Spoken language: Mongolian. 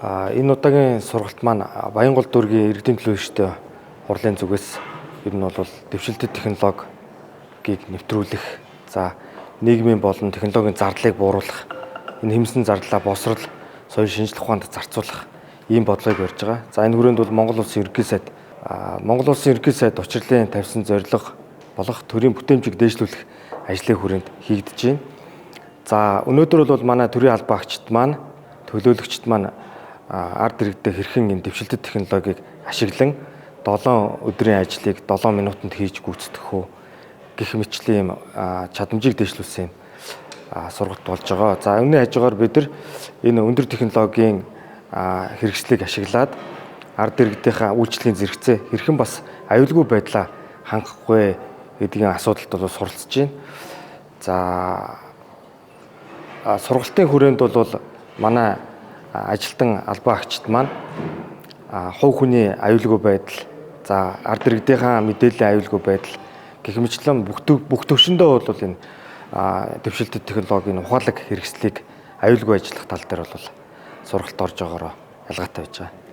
Энэ удаагийн сургалт маань Баянгол дүүргийн иргэдийн төлөө эрхтэй хурлын зүгээс ер нь бол дэвшилтэт технологиг нэвтрүүлэх, за нийгмийн болон технологийн зардлыг бууруулах, энэ хэмсэн зардлаа босрол, соёл шинжлэх ухаанд зарцуулах ийм бодлогыг барьж байгаа. За энэ хүрээнд бол Монгол Улсын ерөнхий сайд учрлын тавьсан зорилго болох төрийн бүтээмжийг дээшлүүлэх ажлын хүрээнд хийгдэж байна. За өнөөдөр бол манай төрийн албан агчид маань, төлөөлөгчд маань ард иргэдэд хэрхэн энэ дэвшилтэт технологиг ашиглан 7 өдрийн ажлыг 7 минутанд хийж гүйцэтгэх үү гэх мэтчлийн чадамжийг дэвшлүүлсэн сургалт болж байгаа. За үүний хажуугаар бид нар энэ өндөр технологийн хэрэгслийг ашиглаад ард иргэдийнхээ үйлчлэлийн зэрэгцээ хэрхэн бас аюулгүй байдлаа хангах вэ гэдгийн асуудалд бол суралцж байна. За сургалтын хүрээнд бол манай ажилтан албан агчид маань хувь хүний аюулгүй байдал, за ард иргэдийнхээ мэдээллийн аюулгүй байдал гэх мэтлэн бүх төвшөндөө бол энэ дэвшилтэт технологийн ухаалаг хэрэгслийг аюулгүй ажиллах тал дээр бол сургалт орж байгаагаар ялгаатай байж байгаа.